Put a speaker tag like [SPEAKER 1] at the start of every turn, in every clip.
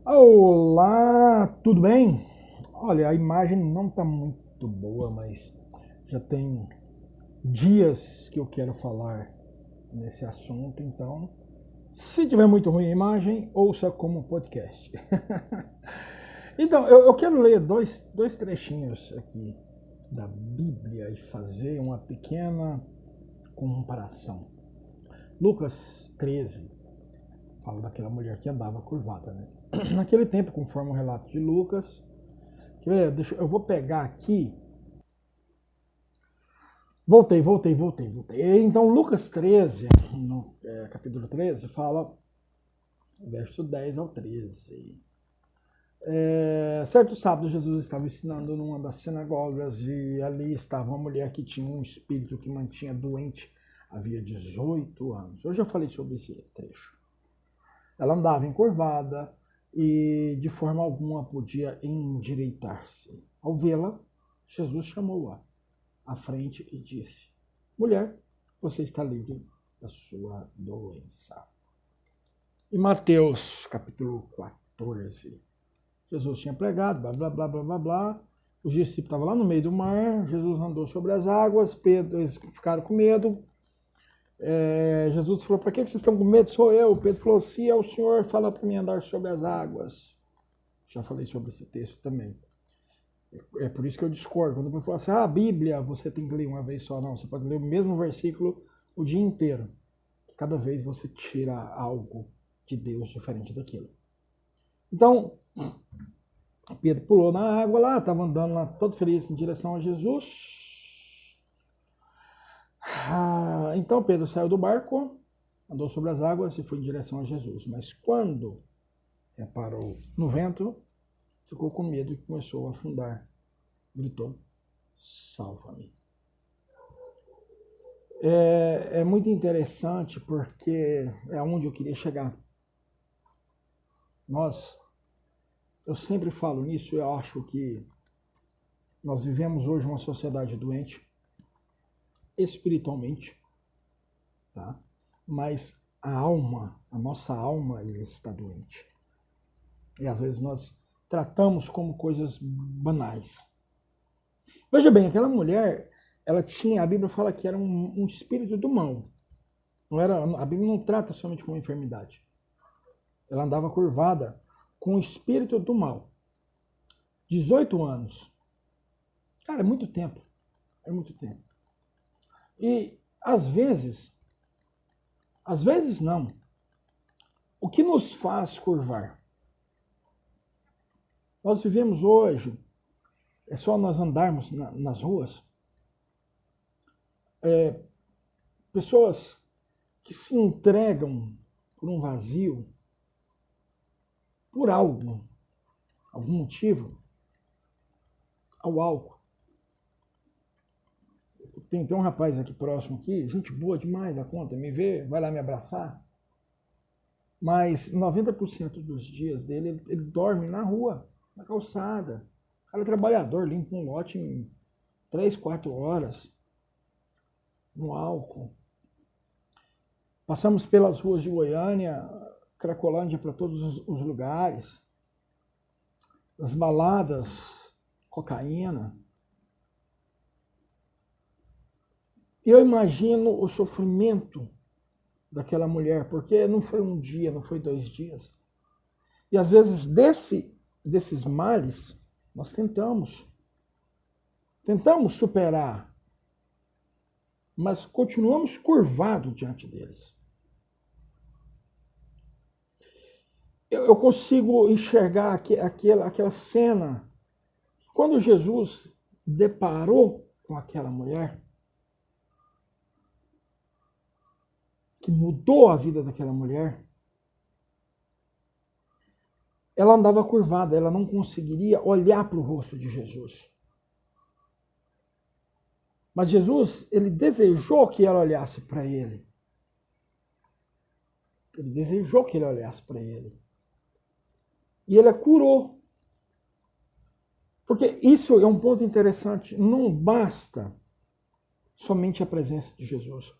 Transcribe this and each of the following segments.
[SPEAKER 1] Olá, tudo bem? Olha, a imagem não está muito boa, mas já tem dias que eu quero falar nesse assunto, então, se tiver muito ruim a imagem, ouça como podcast. Então, eu quero ler dois trechinhos aqui da Bíblia e fazer uma pequena comparação. Lucas 13 fala daquela mulher que andava curvada, né? Naquele tempo, conforme o relato de Lucas, eu vou pegar aqui. Voltei. Então, Lucas 13, no capítulo 13, fala, verso 10 ao 13. Certo sábado, Jesus estava ensinando numa das sinagogas e ali estava uma mulher que tinha um espírito que mantinha doente havia 18 anos. Eu já falei sobre esse trecho. Ela andava encurvada e de forma alguma podia endireitar-se. Ao vê-la, Jesus chamou-a à frente e disse: Mulher, você está livre da sua doença. Em Mateus, capítulo 14, Jesus tinha pregado, blá, blá, blá, blá, blá, blá. Os discípulos estavam lá no meio do mar, Jesus andou sobre as águas, eles ficaram com medo. Jesus falou, para que vocês estão com medo? Sou eu. Pedro falou, se é o Senhor, fala para mim andar sobre as águas. Já falei sobre esse texto também. É por isso que eu discordo. Quando eu falo assim, a Bíblia você tem que ler uma vez só. Não, você pode ler o mesmo versículo o dia inteiro. Cada vez você tira algo de Deus diferente daquilo. Então, Pedro pulou na água lá, estava andando lá todo feliz em direção a Jesus. Então Pedro saiu do barco, andou sobre as águas e foi em direção a Jesus. Mas quando reparou no vento, ficou com medo e começou a afundar. Gritou, salva-me. É muito interessante porque é onde eu queria chegar. Eu sempre falo nisso, eu acho que nós vivemos hoje uma sociedade doente, espiritualmente, tá? Mas a nossa alma, ela está doente. E às vezes nós tratamos como coisas banais. Veja bem, aquela mulher, ela tinha, a Bíblia fala que era um espírito do mal. Não era, a Bíblia não trata somente como enfermidade. Ela andava curvada com o espírito do mal. 18 anos. Cara, é muito tempo. É muito tempo. E às vezes não. O que nos faz curvar? Nós vivemos hoje, é só nós andarmos nas ruas, pessoas que se entregam por um vazio, por algo, algum motivo, ao álcool. Tem um rapaz aqui próximo aqui, gente boa demais da conta, me vê, vai lá me abraçar. Mas 90% dos dias dele, ele dorme na rua, na calçada. O cara é trabalhador, limpa um lote em 3, 4 horas, no álcool. Passamos pelas ruas de Goiânia, Cracolândia para todos os lugares. As baladas, cocaína. E eu imagino o sofrimento daquela mulher, porque não foi um dia, não foi 2 dias. E às vezes desses males, nós tentamos superar, mas continuamos curvados diante deles. Eu consigo enxergar aquela cena, quando Jesus deparou com aquela mulher, que mudou a vida daquela mulher, ela andava curvada, ela não conseguiria olhar para o rosto de Jesus. Mas Jesus, ele desejou que ela olhasse para ele. Ele desejou que ele olhasse para ele. E ele a curou. Porque isso é um ponto interessante. Não basta somente a presença de Jesus.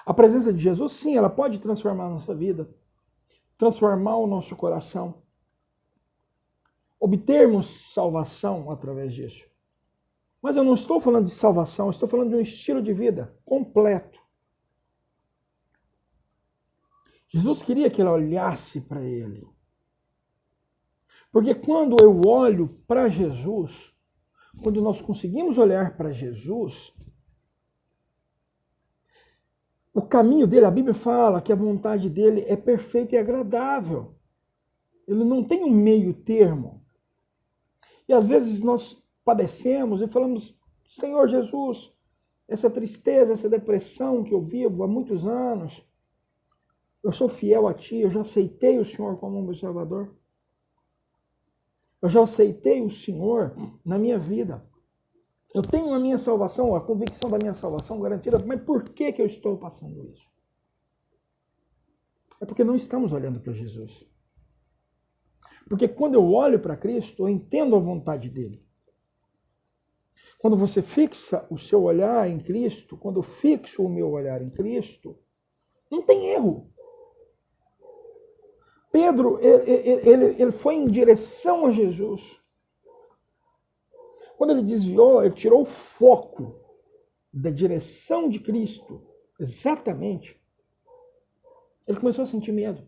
[SPEAKER 1] A presença de Jesus, sim, ela pode transformar a nossa vida, transformar o nosso coração. obtermos salvação através disso. Mas eu não estou falando de salvação, eu estou falando de um estilo de vida completo. Jesus queria que ela olhasse para ele. Porque quando eu olho para Jesus, quando nós conseguimos olhar para Jesus, o caminho dele, a Bíblia fala que a vontade dele é perfeita e agradável. Ele não tem um meio termo. E às vezes nós padecemos e falamos, Senhor Jesus, essa tristeza, essa depressão que eu vivo há muitos anos, eu sou fiel a Ti, eu já aceitei o Senhor como meu Salvador. Eu já aceitei o Senhor na minha vida. Eu tenho a minha salvação, a convicção da minha salvação garantida, mas por que eu estou passando isso? É porque não estamos olhando para Jesus. Porque quando eu olho para Cristo, eu entendo a vontade dele. Quando você fixa o seu olhar em Cristo, quando eu fixo o meu olhar em Cristo, não tem erro. Pedro, ele foi em direção a Jesus. Quando ele desviou, ele tirou o foco da direção de Cristo, exatamente, ele começou a sentir medo.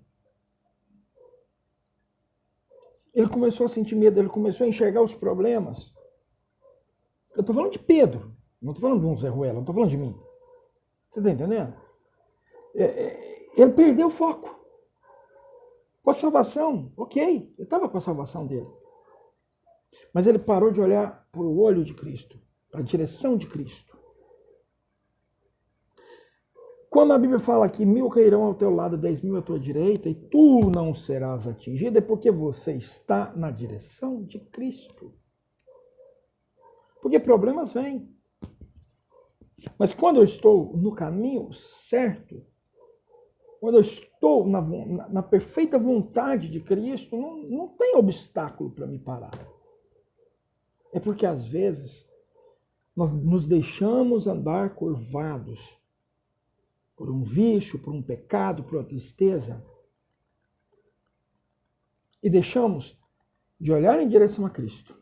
[SPEAKER 1] Ele começou a sentir medo, ele começou a enxergar os problemas. Eu estou falando de Pedro, não estou falando de um Zé Ruela, não estou falando de mim. Você está entendendo? Ele perdeu o foco. Com a salvação, ok, ele estava com a salvação dele. Mas ele parou de olhar para o olho de Cristo, para a direção de Cristo. Quando a Bíblia fala que 1000 cairão ao teu lado, 10.000 à tua direita, e tu não serás atingido, é porque você está na direção de Cristo. Porque problemas vêm. Mas quando eu estou no caminho certo, quando eu estou na perfeita vontade de Cristo, não tem obstáculo para me parar. É porque às vezes nós nos deixamos andar curvados por um vício, por um pecado, por uma tristeza, e deixamos de olhar em direção a Cristo.